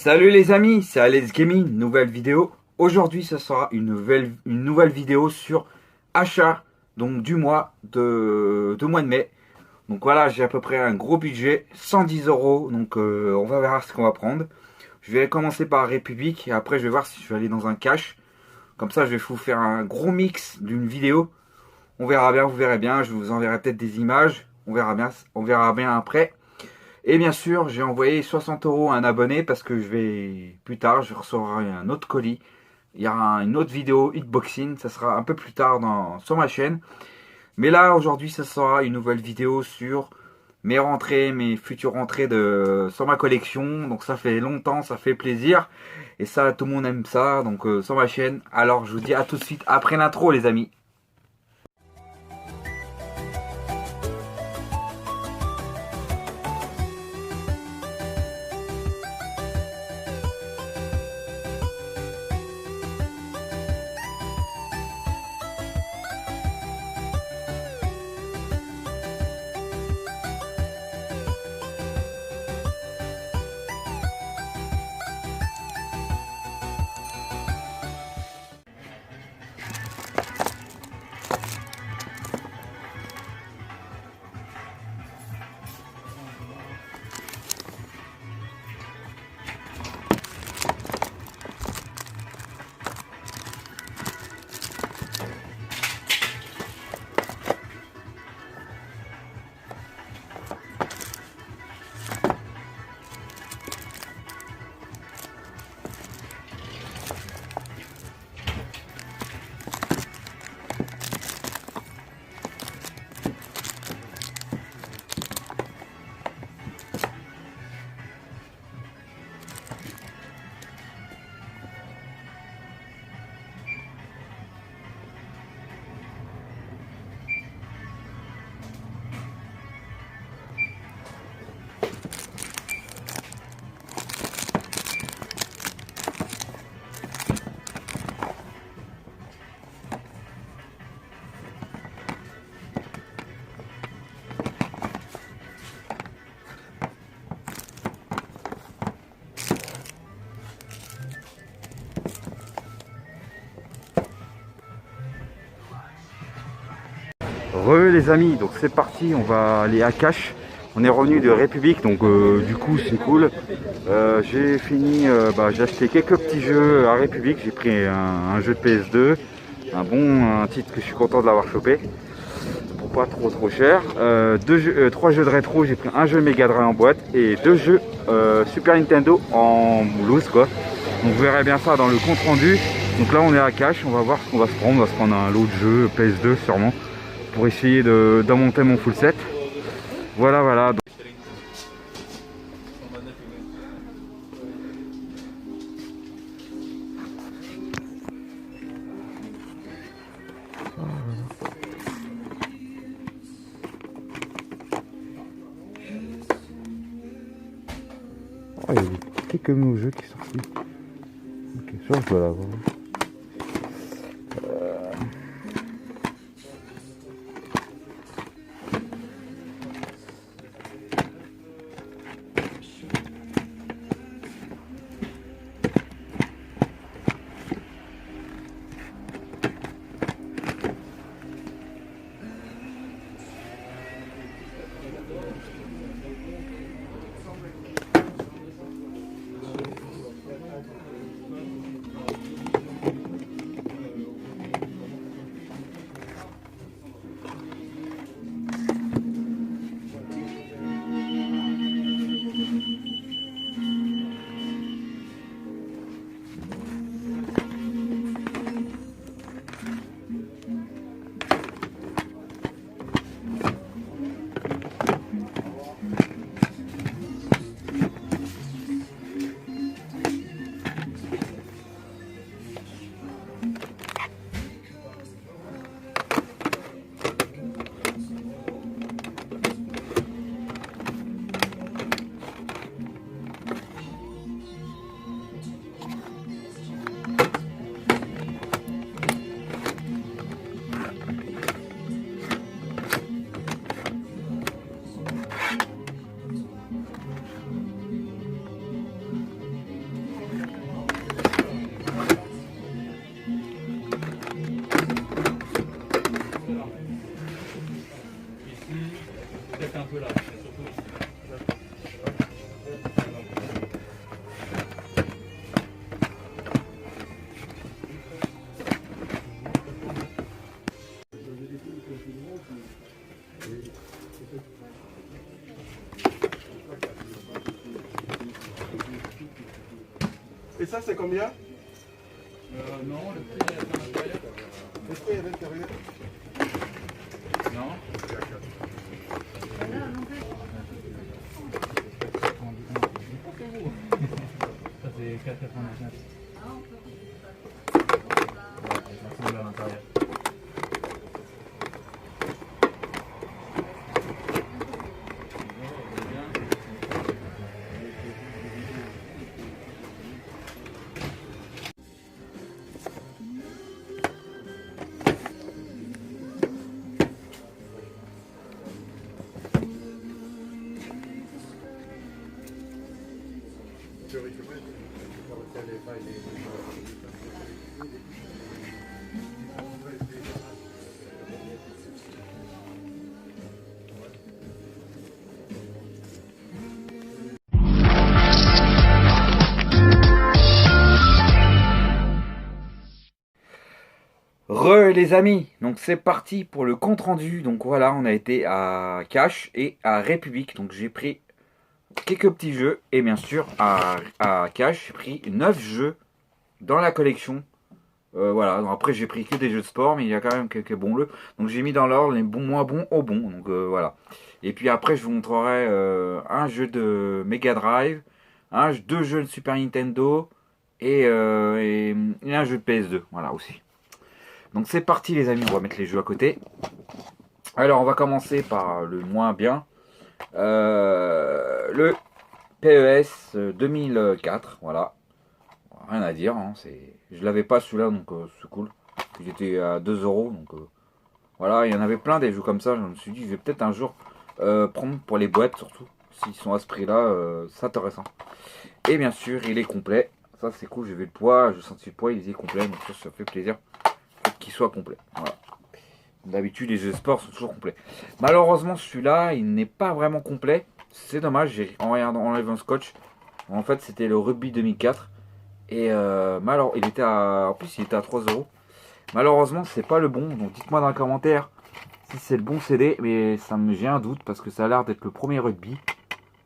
Salut les amis, c'est Alex Gaming, nouvelle vidéo. Aujourd'hui ce sera une nouvelle vidéo sur achat donc du mois de mai. Donc voilà, j'ai à peu près un gros budget, 110 euros. Donc on va voir ce qu'on va prendre. Je vais commencer par République et après je vais voir si je vais aller dans un cash. Comme ça je vais vous faire un gros mix d'une vidéo. On verra bien, vous verrez bien, je vous enverrai peut-être des images. On verra bien après. Et bien sûr, j'ai envoyé 60 euros à un abonné parce que plus tard, je recevrai un autre colis. Il y aura une autre vidéo hitboxing, ça sera un peu plus tard sur ma chaîne. Mais là, aujourd'hui, ça sera une nouvelle vidéo sur mes futures rentrées sur ma collection. Donc ça fait longtemps, ça fait plaisir. Et ça, tout le monde aime ça, donc sur ma chaîne. Alors, je vous dis à tout de suite après l'intro, les amis. Les amis, donc c'est parti, on va aller à cash. On est revenu de République, donc du coup c'est cool. J'ai fini, j'ai acheté quelques petits jeux à République. J'ai pris un jeu de PS2, un titre que je suis content de l'avoir chopé pour pas trop cher. Trois jeux de rétro, j'ai pris un jeu Mega Drive en boîte et deux jeux Super Nintendo en loose quoi. Donc vous verrez bien ça dans le compte rendu. Donc là on est à cash, on va voir ce qu'on va se prendre. On va se prendre un lot de jeux PS2 sûrement, pour essayer d'en monter mon full set. Voilà. Oh, il y a quelques nouveaux jeux qui sont sortis. Ok, ça je dois l'avoir. Et ça, c'est combien? Non, le prix est à l'intérieur. Le prix est à l'intérieur. Non. Ça c'est 4,99. Ouais, ça ressemble à l'intérieur. Les amis, donc c'est parti pour le compte rendu. Donc voilà, on a été à Cash et à République. Donc j'ai pris quelques petits jeux et bien sûr à Cash, j'ai pris 9 jeux dans la collection. Voilà, donc après j'ai pris que des jeux de sport, mais il y a quand même quelques bons jeux. Donc j'ai mis dans l'ordre les bons, moins bons au bon. Donc voilà. Et puis après je vous montrerai un jeu de Mega Drive, deux jeux de Super Nintendo et un jeu de PS2. Voilà aussi. Donc c'est parti les amis, on va mettre les jeux à côté. Alors on va commencer par le moins bien. Le PES 2004, voilà. Rien à dire, hein, je l'avais pas celui-là, donc c'est cool. Il était à 2 euros, donc voilà, il y en avait plein des jeux comme ça. Je me suis dit, je vais peut-être un jour prendre pour les boîtes, surtout. S'ils sont à ce prix-là, c'est intéressant. Et bien sûr, il est complet. Ça c'est cool, j'ai vu le poids, j'ai senti le poids, il est complet, donc ça fait plaisir qu'il soit complet. Voilà. D'habitude, les jeux de sport sont toujours complets. Malheureusement, celui-là, il n'est pas vraiment complet. C'est dommage, en regardant, en enlevant le scotch. En fait, c'était le Rugby 2004. Et il était en plus, il était à 3 euros. Malheureusement, c'est pas le bon. Donc, dites-moi dans les commentaires si c'est le bon CD. Mais j'ai un doute parce que ça a l'air d'être le premier Rugby.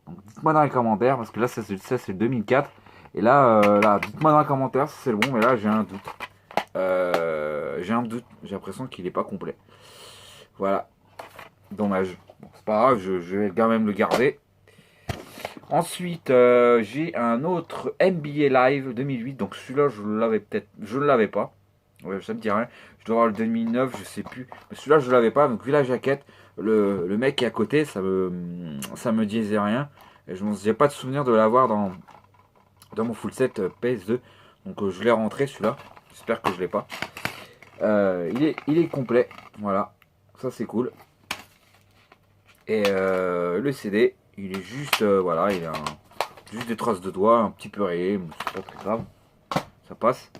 Donc, dites-moi dans les commentaires parce que là, ça c'est le 2004. Et là, dites-moi dans les commentaires si c'est le bon. Mais là, j'ai un doute. J'ai l'impression qu'il n'est pas complet. Voilà, dommage. Bon, c'est pas grave, je vais quand même le garder. Ensuite, j'ai un autre NBA Live 2008. Donc celui-là, je ne l'avais pas. Ouais, ça me dit rien. Je dois avoir le 2009, je sais plus. Mais celui-là, je ne l'avais pas. Donc vu la jaquette, le mec qui est à côté, ça me disait rien. Et je n'ai pas de souvenir de l'avoir dans mon full set PS2. Donc je l'ai rentré celui-là. J'espère que je l'ai pas. Il est complet, voilà, ça c'est cool. Et le CD, il est juste, voilà, il a juste des traces de doigts, un petit peu rayé, mais c'est pas très grave, ça passe.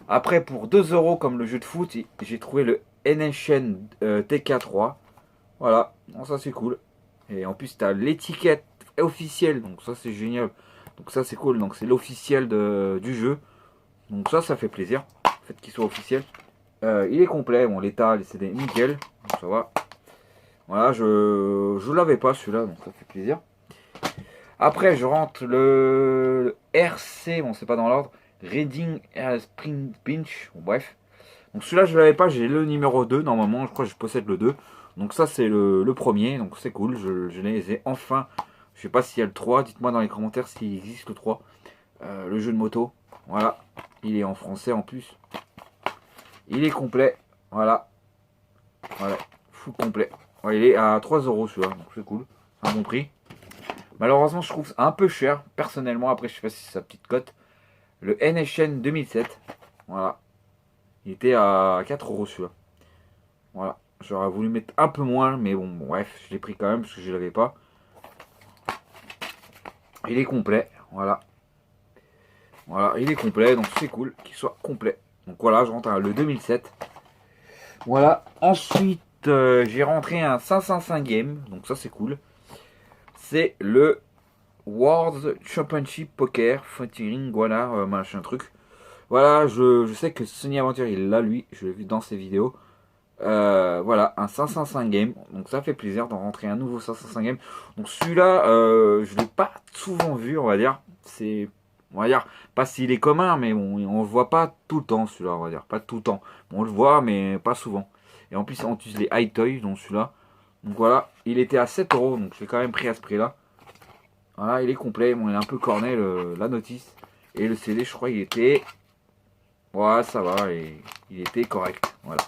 Après, pour 2 euros comme le jeu de foot, j'ai trouvé le NSN TK3, voilà, bon, ça c'est cool. Et en plus, tu as l'étiquette officielle, donc ça c'est génial. Donc ça c'est cool, donc c'est l'officiel du jeu. Donc ça fait plaisir, le fait qu'il soit officiel. Il est complet, bon l'état, les CD nickel, donc ça va. Voilà, je l'avais pas celui-là, donc ça fait plaisir. Après je rentre le RC, bon c'est pas dans l'ordre, Reading Spring Pinch, bon, bref. Donc celui-là je l'avais pas, j'ai le numéro 2, normalement je crois que je possède le 2. Donc ça c'est le premier, donc c'est cool, je les ai enfin. Je sais pas s'il y a le 3, dites-moi dans les commentaires s'il existe le 3. Le jeu de moto, voilà, il est en français en plus. Il est complet, voilà, full complet. Ouais, il est à 3 euros celui-là, donc c'est cool, c'est un bon prix. Malheureusement, je trouve ça un peu cher, personnellement. Après, je sais pas si c'est sa petite cote. Le NSN 2007, voilà, il était à 4 euros celui-là. Voilà, j'aurais voulu mettre un peu moins, mais bon, bref, je l'ai pris quand même parce que je l'avais pas. Il est complet, voilà. Voilà, il est complet, donc c'est cool qu'il soit complet. Donc voilà, je rentre à le 2007. Voilà, ensuite j'ai rentré un 505 game, donc ça c'est cool. C'est le World Championship Poker featuring, voilà, machin truc. Voilà, je sais que Sony Aventure il l'a lui, je l'ai vu dans ses vidéos. Voilà, un 505 game, donc ça fait plaisir d'en rentrer un nouveau 505 game. Donc celui-là, je l'ai pas souvent vu, on va dire. C'est On va dire, pas s'il est commun, mais bon, on le voit pas tout le temps celui-là, on va dire. Pas tout le temps. On le voit, mais pas souvent. Et en plus, on utilise les high toys, donc celui-là. Donc voilà, il était à 7 euros, donc je l'ai quand même pris à ce prix-là. Voilà, il est complet. Bon, il est un peu corné, la notice. Et le CD, je crois, il était... Ouais, ça va, et il était correct. Voilà.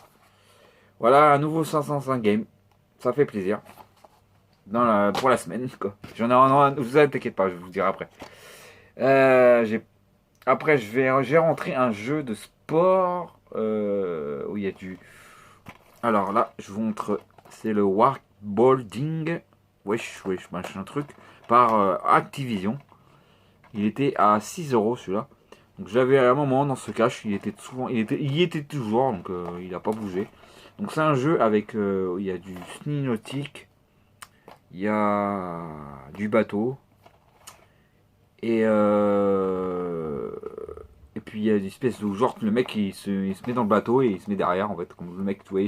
Voilà, un nouveau 505 game. Ça fait plaisir. Pour la semaine, quoi. J'en ai un, vous inquiétez pas, je vous dirai après. Après, j'ai rentré un jeu de sport où il y a du... Alors là, je vous montre, c'est le Warboarding, wesh, machin truc, par Activision. Il était à 6 euros celui-là. Donc j'avais à un moment dans ce cache, il y était toujours, donc il n'a pas bougé. Donc c'est un jeu avec, il y a du ski nautique, il y a du bateau, et puis il y a une espèce de genre le mec il se met dans le bateau et il se met derrière en fait, comme le mec tu vois,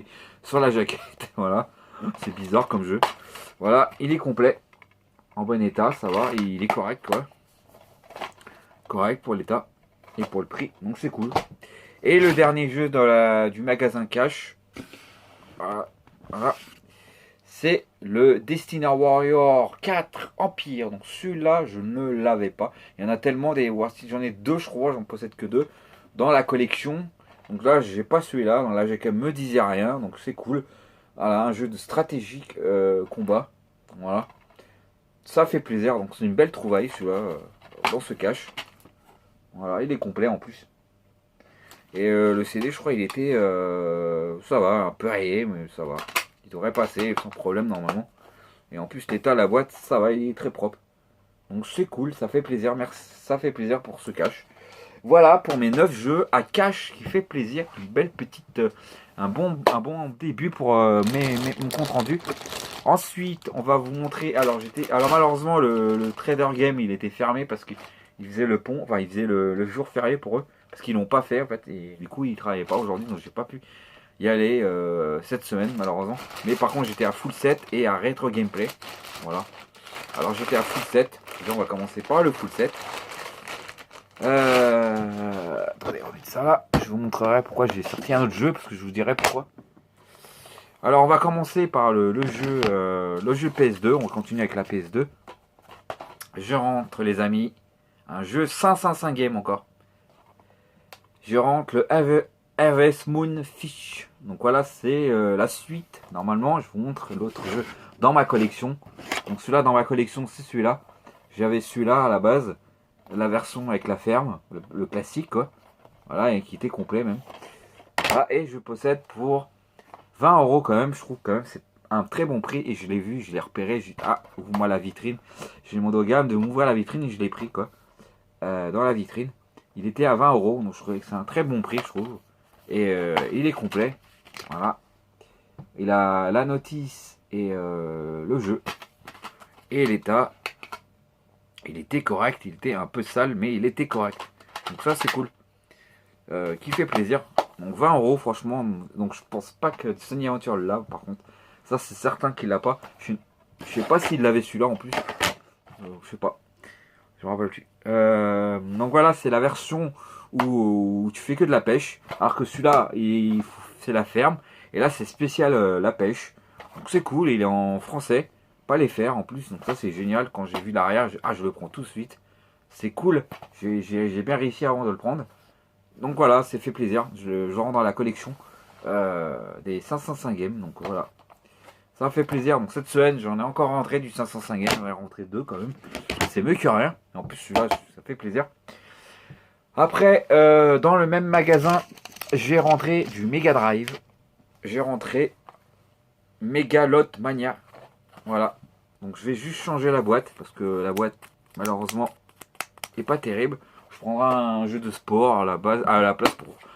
sur la jaquette. Voilà, c'est bizarre comme jeu. Voilà, il est complet, en bon état, ça va, il est correct quoi. Correct pour l'état et pour le prix, donc c'est cool. Et le dernier jeu du magasin Cash, voilà, c'est le Destiny Warrior 4 Empire. Donc celui-là, je ne l'avais pas. Il y en a tellement des Warsteed, j'en ai deux, je crois, j'en possède que deux dans la collection. Donc là, j'ai pas celui-là. Dans la jaquette me disait rien, donc c'est cool. Voilà, un jeu de stratégique combat. Voilà, ça fait plaisir. Donc c'est une belle trouvaille celui-là dans ce cache. Voilà, il est complet en plus. Et le CD, je crois, il était, ça va, un peu rayé, mais ça va. Il devrait passer sans problème normalement. Et en plus, l'état de la boîte, ça va, il est très propre. Donc c'est cool, ça fait plaisir. Merci, ça fait plaisir pour ce cache. Voilà pour mes 9 jeux à cache qui fait plaisir. Une belle petite, un bon début pour mon compte rendu. Ensuite, on va vous montrer. Alors malheureusement, le Trader Game, il était fermé parce qu'il faisait le pont, enfin il faisait le jour férié pour eux. Parce qu'ils l'ont pas fait en fait, et du coup ils travaillaient pas aujourd'hui, donc j'ai pas pu y aller cette semaine malheureusement. Mais par contre j'étais à full set et à rétro gameplay. Voilà. Alors j'étais à full set. Déjà on va commencer par le full set. Attendez, on va mettre ça là. Je vous montrerai pourquoi j'ai sorti un autre jeu, parce que je vous dirai pourquoi. Alors on va commencer par le jeu PS2. On va continuer avec la PS2. Je rentre les amis. Un jeu 505 game encore. Je rentre le Harvest Moon Fish. Donc voilà, c'est la suite. Normalement, je vous montre l'autre jeu dans ma collection. Donc celui-là dans ma collection, c'est celui-là. J'avais celui-là à la base, la version avec la ferme, le classique quoi. Voilà, et qui était complet même. Voilà, et je possède pour 20 euros quand même. Je trouve quand même c'est un très bon prix. Et je l'ai vu, je l'ai repéré. Ah, ouvre-moi la vitrine. J'ai demandé au gars de m'ouvrir la vitrine et je l'ai pris quoi. Dans la vitrine. Il était à 20 euros, donc je trouvais que c'est un très bon prix, je trouve. Et il est complet. Voilà. Il a la notice et le jeu. Et l'état. Il était correct, il était un peu sale, mais il était correct. Donc ça, c'est cool. Qui fait plaisir. Donc 20 euros, franchement. Donc je pense pas que Sony Aventure l'a, par contre. Ça, c'est certain qu'il l'a pas. Je sais pas s'il l'avait celui-là en plus. Je sais pas. Je me rappelle plus. Donc voilà, c'est la version où tu fais que de la pêche. Alors que celui-là, c'est la ferme. Et là, c'est spécial la pêche. Donc c'est cool, il est en français. Pas les fers en plus. Donc ça, c'est génial. Quand j'ai vu l'arrière, je le prends tout de suite. C'est cool. J'ai bien réussi avant de le prendre. Donc voilà, c'est fait plaisir. Je rentre dans la collection des 505 games. Donc voilà. Ça me fait plaisir. Donc cette semaine, j'en ai encore rentré du 505 games. J'en ai rentré 2 quand même. C'est mieux que rien. En plus, celui-là, ça fait plaisir. Après, dans le même magasin, j'ai rentré du Mega Drive. J'ai rentré Megalot Mania. Voilà. Donc, je vais juste changer la boîte. Parce que la boîte, malheureusement, n'est pas terrible. Je prendrai un jeu de sport à la place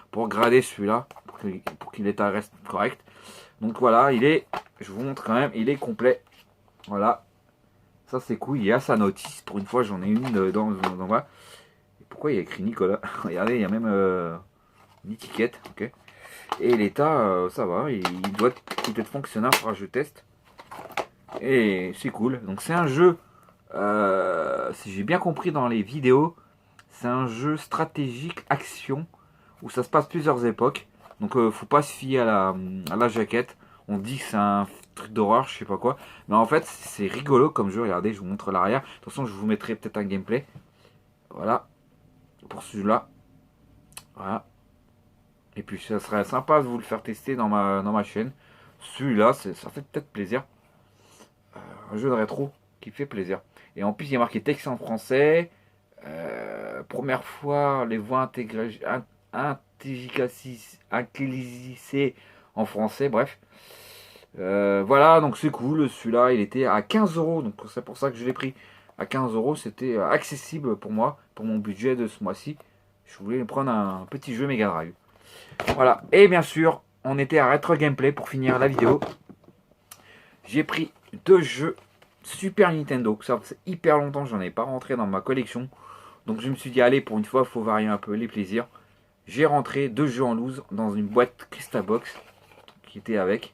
pour grader celui-là. Pour qu'il reste correct. Donc, voilà. Je vous montre quand même. Il est complet. Voilà. Ça c'est cool, il y a sa notice, pour une fois j'en ai une dans moi. Pourquoi il y a écrit Nicolas? Regardez, il y a même une étiquette, ok. Et l'état, ça va, il doit peut-être fonctionner, je teste. Et c'est cool, donc c'est un jeu, si j'ai bien compris dans les vidéos, C'est un jeu stratégique action où ça se passe plusieurs époques. Donc faut pas se fier à la jaquette. On dit que c'est un truc d'horreur, je sais pas quoi. Mais en fait c'est rigolo comme jeu. Regardez, je vous montre l'arrière. De toute façon je vous mettrai peut-être un gameplay. Voilà. Pour celui-là. Voilà. Et puis ça serait sympa de vous le faire tester dans ma chaîne. Celui-là, ça fait peut-être plaisir. Un jeu de rétro qui fait plaisir. Et en plus il y a marqué texte en français. Première fois les voix intégrées en français, bref. Voilà, donc c'est cool. Celui-là, il était à 15 euros, donc c'est pour ça que je l'ai pris. À 15 euros, c'était accessible pour moi, pour mon budget de ce mois-ci. Je voulais prendre un petit jeu Mega Drive. Voilà, et bien sûr, on était à Retro Gameplay pour finir la vidéo. J'ai pris 2 jeux Super Nintendo. Ça fait hyper longtemps que j'en ai pas rentré dans ma collection. Donc je me suis dit, allez, pour une fois, il faut varier un peu les plaisirs. J'ai rentré 2 jeux en loose dans une boîte Cristabox qui était avec.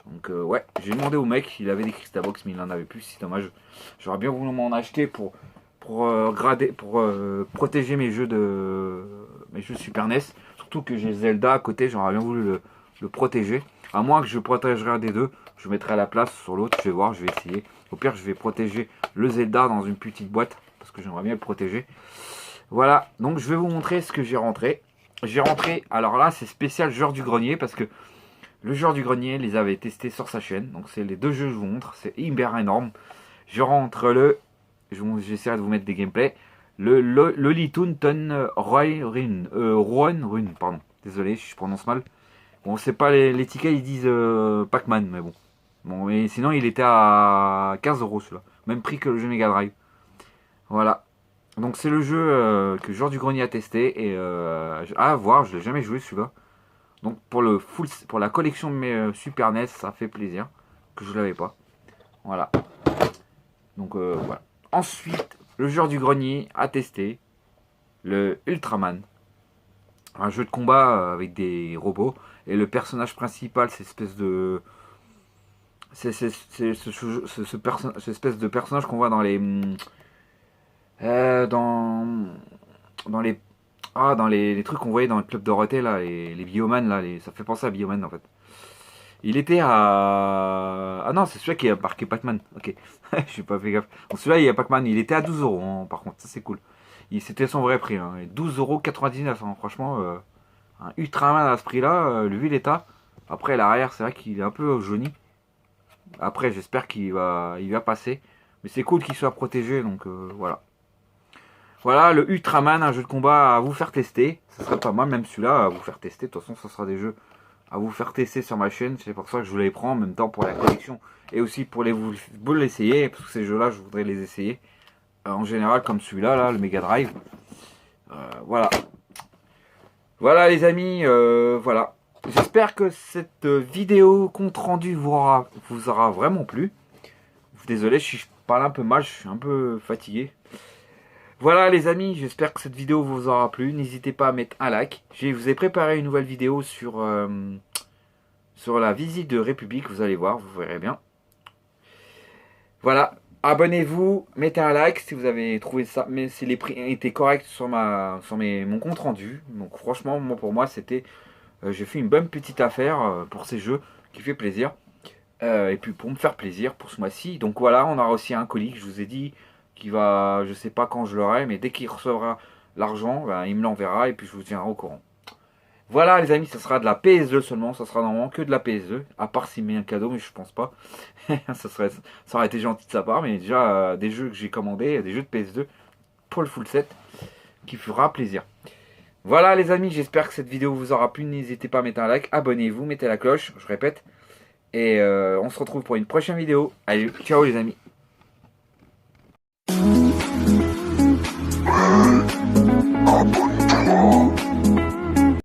Donc ouais, j'ai demandé au mec s'il avait des Cristabox, mais il n'en avait plus, c'est dommage. J'aurais bien voulu m'en acheter pour protéger mes jeux Super NES. Surtout que j'ai Zelda à côté, j'aurais bien voulu le protéger. À moins que je protégerai un des deux, je mettrai à la place sur l'autre, je vais voir, je vais essayer. Au pire, je vais protéger le Zelda dans une petite boîte, parce que j'aimerais bien le protéger. Voilà, donc je vais vous montrer ce que j'ai rentré. J'ai rentré, alors là c'est spécial joueur du grenier, parce que le joueur du grenier les avait testés sur sa chaîne. Donc c'est les 2 jeux que je vous montre, c'est hyper énorme. Je rentre j'essaierai de vous mettre des gameplays. Le Looney Tunes Run, pardon. Désolé si je prononce mal. Bon, c'est pas l'étiquette, ils disent Pac-Man, mais bon. Bon, et sinon il était à 15 euros celui-là. Même prix que le jeu Mega Drive. Voilà. Donc c'est le jeu que Joueur du Grenier a testé. Et à voir, je l'ai jamais joué celui-là. Donc pour la collection de mes Super NES, ça fait plaisir que je l'avais pas. Voilà. Donc voilà. Ensuite, le Joueur du Grenier a testé le Ultraman. Un jeu de combat avec des robots. Et le personnage principal, c'est espèce de... cette espèce de personnage qu'on voit dans les... dans les trucs qu'on voyait dans le club Dorothée là, les Bioman là, ça fait penser à Bioman en fait. Il était à... Ah non, c'est celui-là qui a marqué Pac-Man. Ok, je suis pas fait gaffe. Donc celui-là, il y a Pac-Man, il était à 12 euros hein, par contre, ça c'est cool. C'était son vrai prix, hein. 12,99 €, hein. Franchement, un Ultraman à ce prix-là, vu l'état. Après l'arrière, c'est vrai qu'il est un peu jauni. Après, j'espère qu'il va passer. Mais c'est cool qu'il soit protégé, donc voilà. Voilà, le Ultraman, un jeu de combat à vous faire tester. Ce serait pas mal, même celui-là, à vous faire tester. De toute façon, ce sera des jeux à vous faire tester sur ma chaîne. C'est pour ça que je vous les prends en même temps pour la collection. Et aussi pour vous l'essayer, parce que ces jeux-là, je voudrais les essayer. En général, comme celui-là, là, le Mega Drive. Voilà. Voilà, les amis, voilà. J'espère que cette vidéo compte rendu vous aura vraiment plu. Désolé, je parle un peu mal, je suis un peu fatigué. Voilà les amis, j'espère que cette vidéo vous aura plu. N'hésitez pas à mettre un like. Je vous ai préparé une nouvelle vidéo sur la visite de République. Vous allez voir, vous verrez bien. Voilà, abonnez-vous, mettez un like si vous avez trouvé ça. Mais si les prix étaient corrects sur mon compte rendu. Donc franchement, pour moi, c'était... j'ai fait une bonne petite affaire pour ces jeux qui fait plaisir. Et puis pour me faire plaisir pour ce mois-ci. Donc voilà, on aura aussi un colis, je vous ai dit, qui va, je sais pas quand je l'aurai, mais dès qu'il recevra l'argent, ben, il me l'enverra et puis je vous tiendrai au courant. Voilà les amis, ça sera de la PS2 seulement, ça sera normalement que de la PS2, à part s'il met un cadeau, mais je pense pas. ça aurait été gentil de sa part, mais déjà des jeux que j'ai commandés, des jeux de PS2 pour le full set, qui fera plaisir. Voilà les amis, j'espère que cette vidéo vous aura plu, n'hésitez pas à mettre un like, abonnez-vous, mettez la cloche, je répète. Et on se retrouve pour une prochaine vidéo. Allez, ciao les amis.